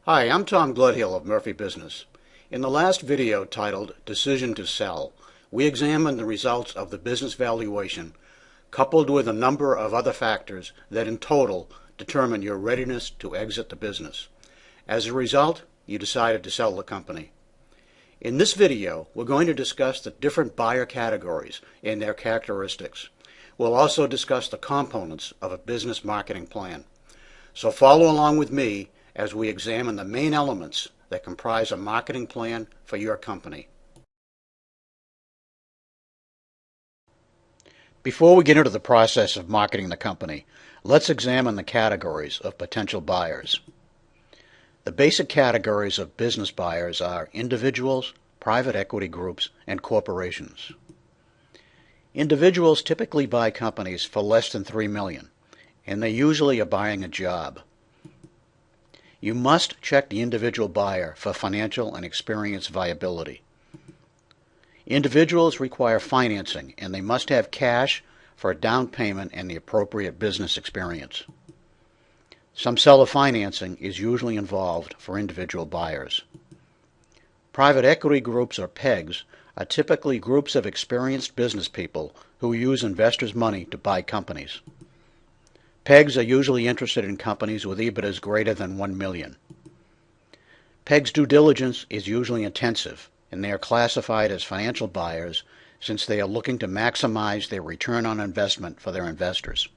Hi, I'm Tom Gledhill of Murphy Business. In the last video titled Decision to Sell, we examined the results of the business valuation coupled with a number of other factors that in total determine your readiness to exit the business. As a result, you decided to sell the company. In this video, we're going to discuss the different buyer categories and their characteristics. We'll also discuss the components of a business marketing plan. So follow along with me as we examine the main elements that comprise a marketing plan for your company. Before we get into the process of marketing the company, let's examine the categories of potential buyers. The basic categories of business buyers are individuals, private equity groups, and corporations. Individuals typically buy companies for less than $3 million, and they usually are buying a job. You must check the individual buyer for financial and experience viability. Individuals require financing, and they must have cash for a down payment and the appropriate business experience. Some seller financing is usually involved for individual buyers. Private equity groups, or PEGs, are typically groups of experienced business people who use investors' money to buy companies. PEGs are usually interested in companies with EBITDAs greater than $1 million. PEGs' due diligence is usually intensive, and they are classified as financial buyers since they are looking to maximize their return on investment for their investors.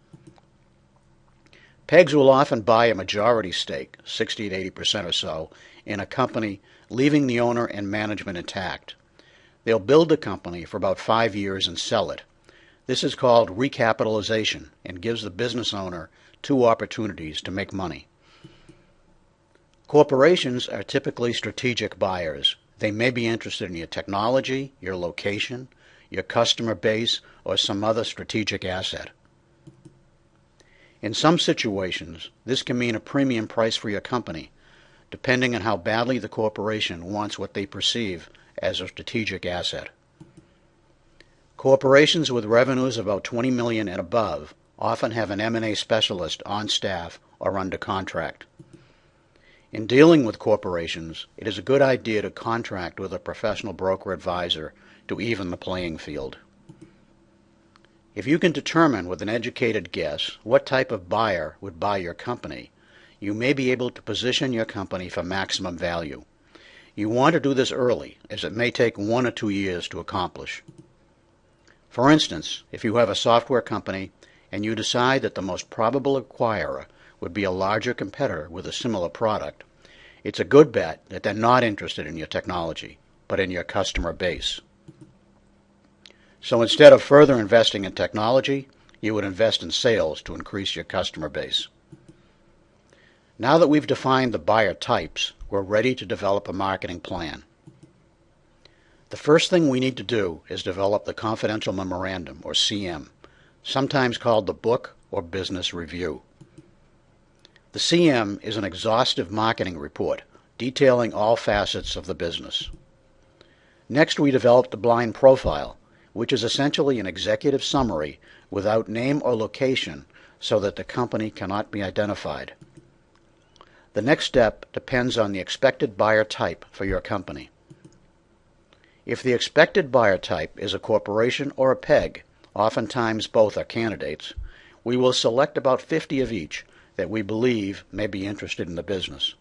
PEGs will often buy a majority stake, 60 to 80% or so, in a company, leaving the owner and management intact. They'll build the company for about 5 years and sell it. This is called recapitalization and gives the business owner 2 opportunities to make money. Corporations are typically strategic buyers. They may be interested in your technology, your location, your customer base, or some other strategic asset. In some situations, this can mean a premium price for your company, depending on how badly the corporation wants what they perceive as a strategic asset. Corporations with revenues of about $20 million and above often have an M&A specialist on staff or under contract. In dealing with corporations, it is a good idea to contract with a professional broker advisor to even the playing field. If you can determine with an educated guess what type of buyer would buy your company, you may be able to position your company for maximum value. You want to do this early, as it may take 1 or 2 years to accomplish. For instance, if you have a software company and you decide that the most probable acquirer would be a larger competitor with a similar product, it's a good bet that they're not interested in your technology, but in your customer base. So instead of further investing in technology, you would invest in sales to increase your customer base. Now that we've defined the buyer types, we're ready to develop a marketing plan. The first thing we need to do is develop the Confidential Memorandum, or CM, sometimes called the Book or Business Review. The CM is an exhaustive marketing report detailing all facets of the business. Next, we develop the Blind Profile, which is essentially an executive summary without name or location so that the company cannot be identified. The next step depends on the expected buyer type for your company. If the expected buyer type is a corporation or a PEG, oftentimes both are candidates, we will select about 50 of each that we believe may be interested in the business.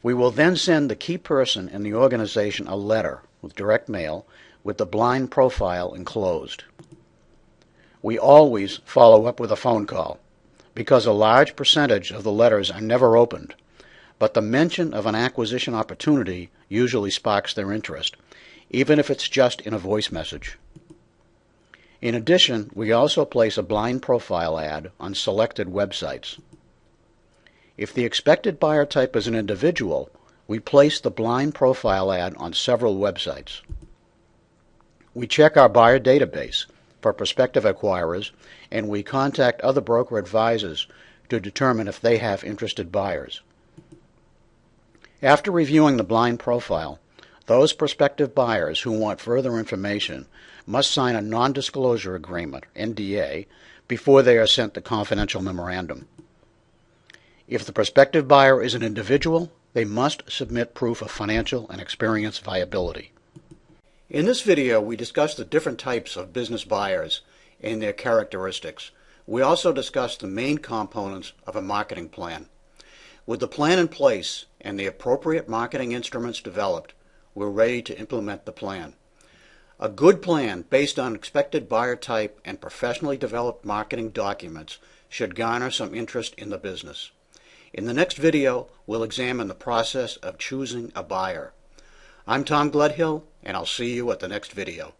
We will then send the key person in the organization a letter with direct mail with the blind profile enclosed. We always follow up with a phone call because a large percentage of the letters are never opened, but the mention of an acquisition opportunity usually sparks their interest, even if it's just in a voice message. In addition, we also place a blind profile ad on selected websites. If the expected buyer type is an individual, we place the blind profile ad on several websites. We check our buyer database for prospective acquirers, and we contact other broker advisors to determine if they have interested buyers. After reviewing the blind profile, those prospective buyers who want further information must sign a non-disclosure agreement, NDA, before they are sent the confidential memorandum. If the prospective buyer is an individual, they must submit proof of financial and experience viability. In this video, we discussed the different types of business buyers and their characteristics. We also discussed the main components of a marketing plan. With the plan in place and the appropriate marketing instruments developed, we're ready to implement the plan. A good plan based on expected buyer type and professionally developed marketing documents should garner some interest in the business. In the next video, we'll examine the process of choosing a buyer. I'm Tom Gledhill, and I'll see you at the next video.